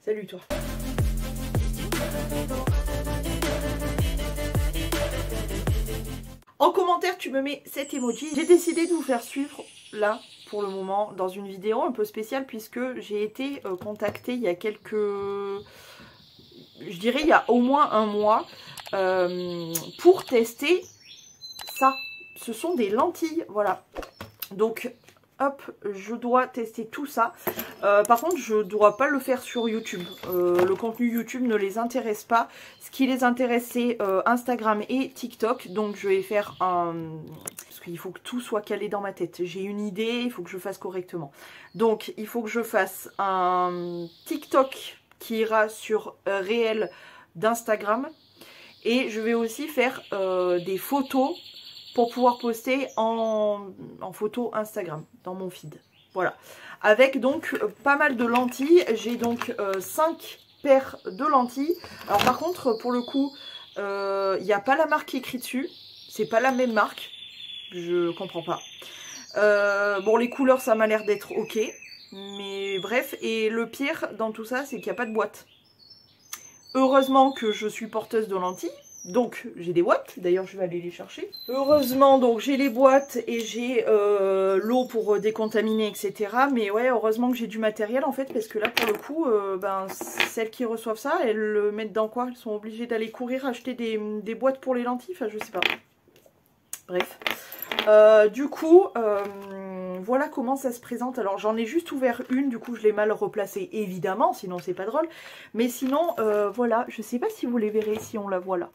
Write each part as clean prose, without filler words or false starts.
Salut toi. En commentaire, tu me mets cet emoji. J'ai décidé de vous faire suivre, là, pour le moment, dans une vidéo un peu spéciale, puisque j'ai été contactée il y a quelques... Je dirais il y a au moins un mois, pour tester ça. Ce sont des lentilles, voilà. Donc, hop, je dois tester tout ça. Par contre, je ne dois pas le faire sur YouTube. Le contenu YouTube ne les intéresse pas. Ce qui les intéresse, c'est Instagram et TikTok. Donc, je vais faire un... Parce qu'il faut que tout soit calé dans ma tête. J'ai une idée, il faut que je fasse correctement. Donc, il faut que je fasse un TikTok qui ira sur réel d'Instagram. Et je vais aussi faire des photos pour pouvoir poster en photo Instagram dans mon feed. Voilà. Avec donc pas mal de lentilles. J'ai donc 5 paires de lentilles. Alors par contre, pour le coup, il n'y a pas la marque écrite dessus. C'est pas la même marque. Je comprends pas. Bon, les couleurs, ça m'a l'air d'être ok. Mais bref, et le pire dans tout ça, c'est qu'il n'y a pas de boîte. Heureusement que je suis porteuse de lentilles. Donc j'ai des boîtes, d'ailleurs je vais aller les chercher. Heureusement, donc j'ai les boîtes et j'ai l'eau pour décontaminer, etc. Mais ouais, heureusement que j'ai du matériel en fait, parce que là pour le coup, ben, celles qui reçoivent ça, elles le mettent dans quoi? Elles sont obligées d'aller courir acheter des boîtes pour les lentilles, enfin je sais pas. Bref. Du coup, voilà comment ça se présente. Alors j'en ai juste ouvert une, du coup je l'ai mal replacée évidemment, sinon c'est pas drôle. Mais sinon, voilà, je sais pas si vous les verrez, si on la voit là.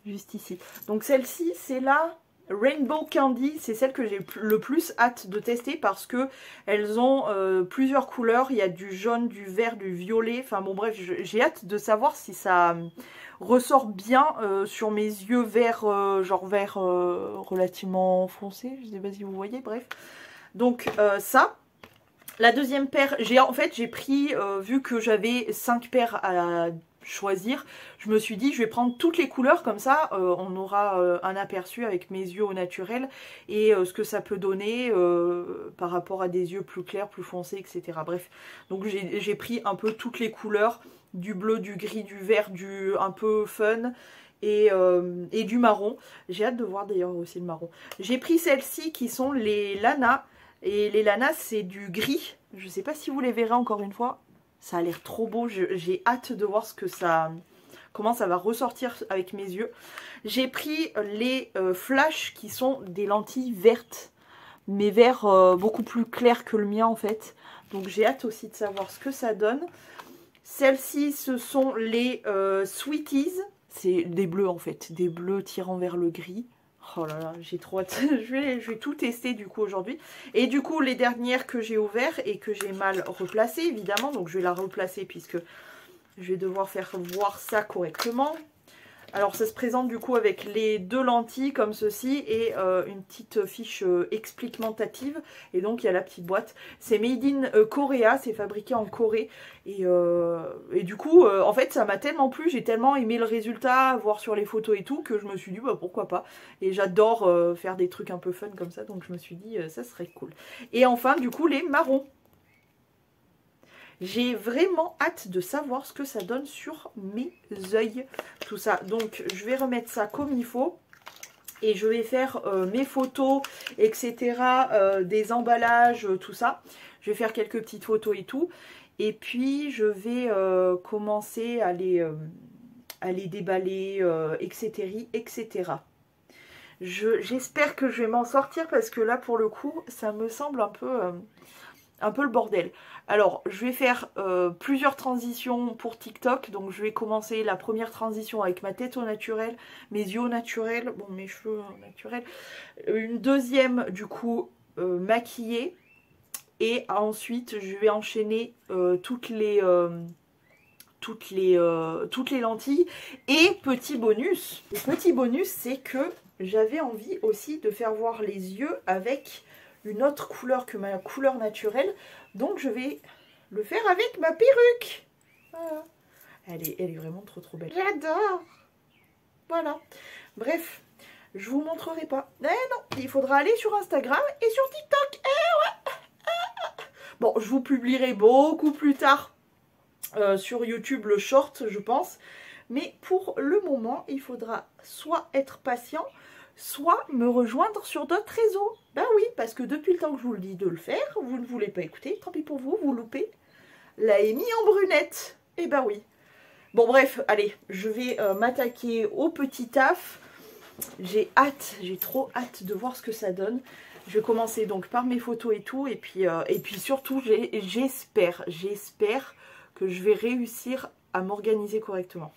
Juste ici. Donc celle-ci, c'est la Rainbow Candy. C'est celle que j'ai le plus hâte de tester parce que elles ont plusieurs couleurs. Il y a du jaune, du vert, du violet. Enfin bon bref, j'ai hâte de savoir si ça ressort bien sur mes yeux verts, genre vert relativement foncé. Je sais pas si vous voyez, bref. Donc ça. La deuxième paire, en fait j'ai pris, vu que j'avais 5 paires à choisir, je me suis dit je vais prendre toutes les couleurs, comme ça on aura un aperçu avec mes yeux au naturel et ce que ça peut donner par rapport à des yeux plus clairs, plus foncés, etc. Bref, donc j'ai pris un peu toutes les couleurs, du bleu, du gris, du vert, du un peu fun et du marron. J'ai hâte de voir d'ailleurs aussi le marron. J'ai pris celles-ci qui sont les Lana. Et les Lana, c'est du gris. Je sais pas si vous les verrez encore une fois. Ça a l'air trop beau. J'ai hâte de voir comment ça va ressortir avec mes yeux. J'ai pris les Flash qui sont des lentilles vertes. Mais vert beaucoup plus clair que le mien en fait. Donc j'ai hâte aussi de savoir ce que ça donne. Celles-ci, ce sont les Sweeties. C'est des bleus en fait. Des bleus tirant vers le gris. Oh là là, j'ai trop hâte. je vais tout tester du coup aujourd'hui. Et du coup, les dernières que j'ai ouvertes et que j'ai mal replacées, évidemment. Donc je vais la replacer puisque je vais devoir faire voir ça correctement. Alors ça se présente du coup avec les 2 lentilles comme ceci et une petite fiche explicative. Et donc il y a la petite boîte. C'est Made in Korea, c'est fabriqué en Corée. Et du coup, en fait ça m'a tellement plu, j'ai tellement aimé le résultat, voir sur les photos et tout, que je me suis dit bah pourquoi pas. Et j'adore faire des trucs un peu fun comme ça, donc je me suis dit ça serait cool. Et enfin du coup les marrons. J'ai vraiment hâte de savoir ce que ça donne sur mes yeux, tout ça. Donc, je vais remettre ça comme il faut. Et je vais faire mes photos, etc. Des emballages, tout ça. Je vais faire quelques petites photos et tout. Et puis, je vais commencer à les déballer, etc. etc. J'espère que je vais m'en sortir parce que là, pour le coup, ça me semble un peu le bordel. Alors, je vais faire plusieurs transitions pour TikTok. Donc, je vais commencer la première transition avec ma tête au naturel, mes yeux au naturel, bon, mes cheveux au naturel. Une deuxième, du coup, maquillée. Et ensuite, je vais enchaîner toutes les lentilles. Et petit bonus. Le petit bonus, c'est que j'avais envie aussi de faire voir les yeux avec une autre couleur que ma couleur naturelle. Donc je vais le faire avec ma perruque. Voilà. Elle est vraiment trop belle. J'adore. Voilà. Bref, je vous montrerai pas. Eh non, il faudra aller sur Instagram et sur TikTok. Eh ouais. Bon, je vous publierai beaucoup plus tard sur YouTube le short, je pense. Mais pour le moment, il faudra soit être patient, soit me rejoindre sur d'autres réseaux. Ben oui, parce que depuis le temps que je vous le dis de le faire, vous ne voulez pas écouter, tant pis pour vous, vous loupez. La Amy en brunette. Eh ben oui. Bon bref, allez, je vais m'attaquer au petit taf. J'ai hâte, j'ai trop hâte de voir ce que ça donne. Je vais commencer donc par mes photos et tout. Et puis surtout, j'espère que je vais réussir à m'organiser correctement.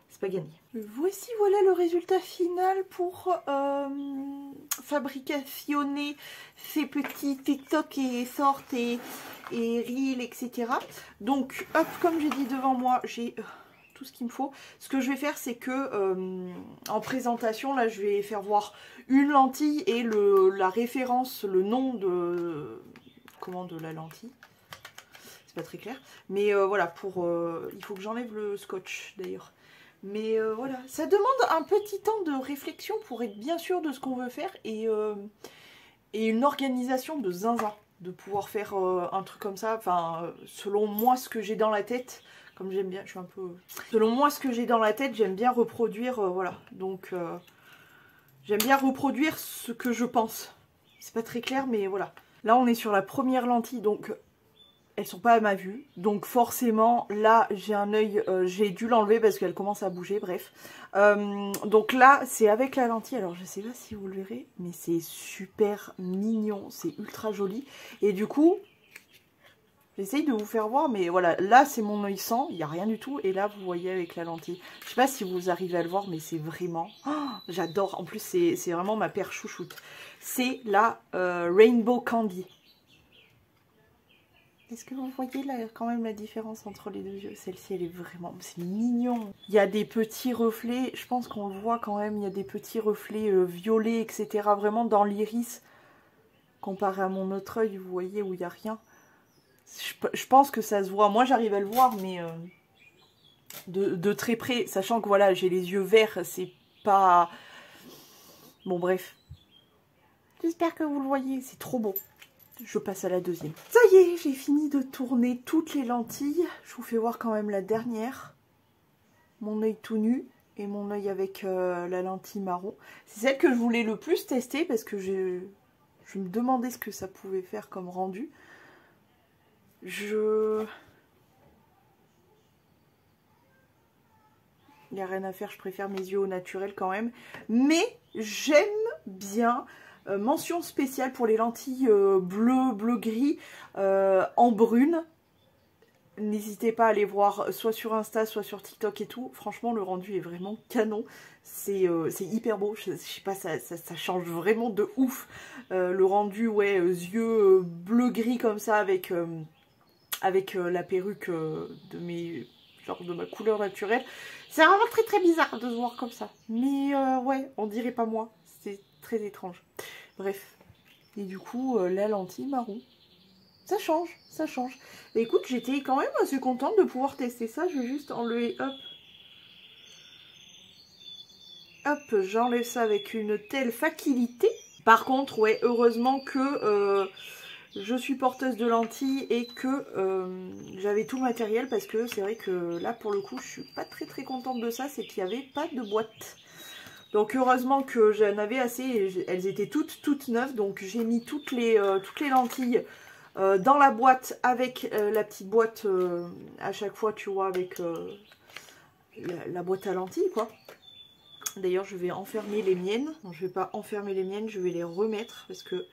C'est pas gagné. Voici voilà le résultat final pour fabricationner ces petits TikTok et sortes et reels, etc. Donc, hop, comme j'ai dit devant moi, j'ai tout ce qu'il me faut. Ce que je vais faire, c'est que en présentation, là, je vais faire voir une lentille et la référence, le nom de la lentille. C'est pas très clair. Mais voilà, il faut que j'enlève le scotch d'ailleurs. Mais voilà, ça demande un petit temps de réflexion pour être bien sûr de ce qu'on veut faire et une organisation de zinzin, de pouvoir faire un truc comme ça, enfin, selon moi ce que j'ai dans la tête, comme j'aime bien, je suis un peu... Selon moi ce que j'ai dans la tête, j'aime bien reproduire, voilà, donc j'aime bien reproduire ce que je pense. C'est pas très clair, mais voilà. Là, on est sur la première lentille, donc... Elles sont pas à ma vue, donc forcément là j'ai un œil, j'ai dû l'enlever parce qu'elle commence à bouger, bref. Donc là c'est avec la lentille, alors je sais pas si vous le verrez, mais c'est super mignon, c'est ultra joli. Et du coup, j'essaye de vous faire voir, mais voilà, là c'est mon œil sans, il n'y a rien du tout, et là vous voyez avec la lentille. Je sais pas si vous arrivez à le voir, mais c'est vraiment, oh, j'adore, en plus c'est vraiment ma paire chouchoute. C'est la Rainbow Candy. Est-ce que vous voyez là quand même la différence entre les deux yeux? Celle-ci, elle est vraiment... C'est mignon. Il y a des petits reflets, je pense qu'on le voit quand même, il y a des petits reflets violets, etc. Vraiment dans l'iris. Comparé à mon autre œil, vous voyez, où il n'y a rien. Je pense que ça se voit. Moi, j'arrive à le voir, mais de très près. Sachant que voilà, j'ai les yeux verts, c'est pas... Bon, bref. J'espère que vous le voyez, c'est trop beau. Je passe à la deuxième. Ça y est, j'ai fini de tourner toutes les lentilles. Je vous fais voir quand même la dernière. Mon œil tout nu et mon œil avec la lentille marron. C'est celle que je voulais le plus tester parce que je me demandais ce que ça pouvait faire comme rendu. Il n'y a rien à faire, je préfère mes yeux au naturel quand même. Mais j'aime bien... mention spéciale pour les lentilles bleu-gris en brune. N'hésitez pas à aller voir soit sur Insta, soit sur TikTok et tout. Franchement, le rendu est vraiment canon. C'est hyper beau. Je sais pas, ça change vraiment de ouf. Le rendu, ouais, yeux bleu-gris comme ça avec la perruque de ma couleur naturelle. C'est vraiment très très bizarre de se voir comme ça. Mais ouais, on dirait pas moi. C'est très étrange. Bref. Et du coup, la lentille marron. Ça change, ça change. Et écoute, j'étais quand même assez contente de pouvoir tester ça. Je vais juste enlever, hop. Hop, j'enlève ça avec une telle facilité. Par contre, ouais, heureusement que je suis porteuse de lentilles et que j'avais tout le matériel. Parce que c'est vrai que là, pour le coup, je suis pas très très contente de ça. C'est qu'il n'y avait pas de boîte. Donc heureusement que j'en avais assez, elles étaient toutes neuves, donc j'ai mis toutes les lentilles dans la boîte avec la petite boîte à chaque fois, tu vois, avec la boîte à lentilles, quoi. D'ailleurs, je vais enfermer les miennes. Non, je vais pas enfermer les miennes, je vais les remettre parce que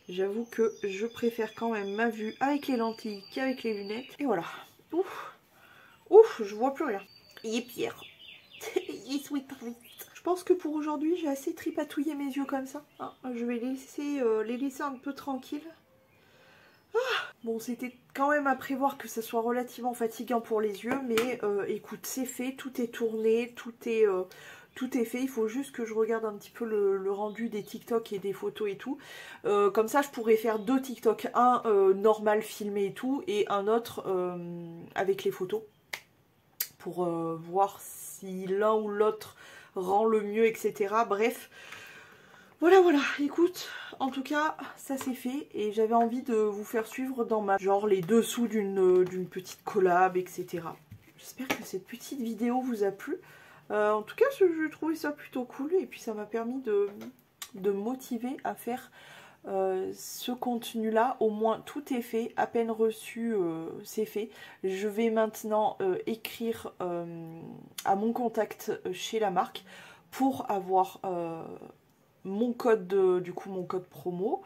j'avoue que je préfère quand même ma vue avec les lentilles qu'avec les lunettes. Et voilà. Ouf, ouf, je vois plus rien. Il est Pierre. Il est sweet. Je pense que pour aujourd'hui, j'ai assez tripatouillé mes yeux comme ça. Ah, je vais les laisser un peu tranquilles. Ah, bon, c'était quand même à prévoir que ça soit relativement fatigant pour les yeux. Mais écoute, c'est fait, tout est tourné, tout est fait. Il faut juste que je regarde un petit peu le rendu des TikTok et des photos et tout. Comme ça, je pourrais faire 2 TikTok. Un normal filmé et tout. Et un autre avec les photos. Pour voir si l'un ou l'autre rend le mieux, etc. Bref, Voilà, voilà, écoute, en tout cas, ça c'est fait et j'avais envie de vous faire suivre dans ma... genre les dessous d'une petite collab, etc. J'espère que cette petite vidéo vous a plu. En tout cas, je trouvais ça plutôt cool et puis ça m'a permis de me motiver à faire ce contenu là. Au moins tout est fait, à peine reçu, c'est fait. Je vais maintenant écrire à mon contact chez la marque pour avoir mon code mon code promo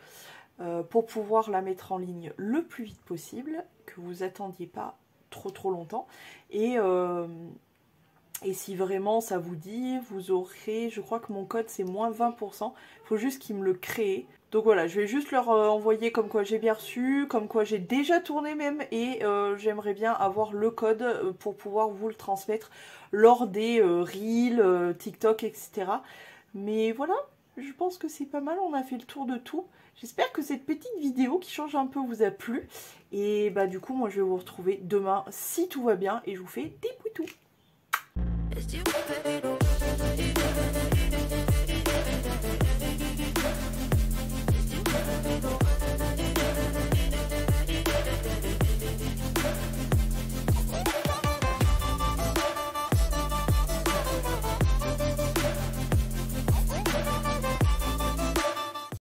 pour pouvoir la mettre en ligne le plus vite possible, que vous attendiez pas trop longtemps et si vraiment ça vous dit, vous aurez, je crois que mon code c'est moins 20%, il faut juste qu'ils me le créent. Donc voilà, je vais juste leur envoyer comme quoi j'ai bien reçu, comme quoi j'ai déjà tourné même, et j'aimerais bien avoir le code pour pouvoir vous le transmettre lors des Reels, TikTok, etc. Mais voilà, je pense que c'est pas mal, on a fait le tour de tout. J'espère que cette petite vidéo qui change un peu vous a plu. Et bah du coup, moi je vais vous retrouver demain si tout va bien et je vous fais des poutous. It's you, baby.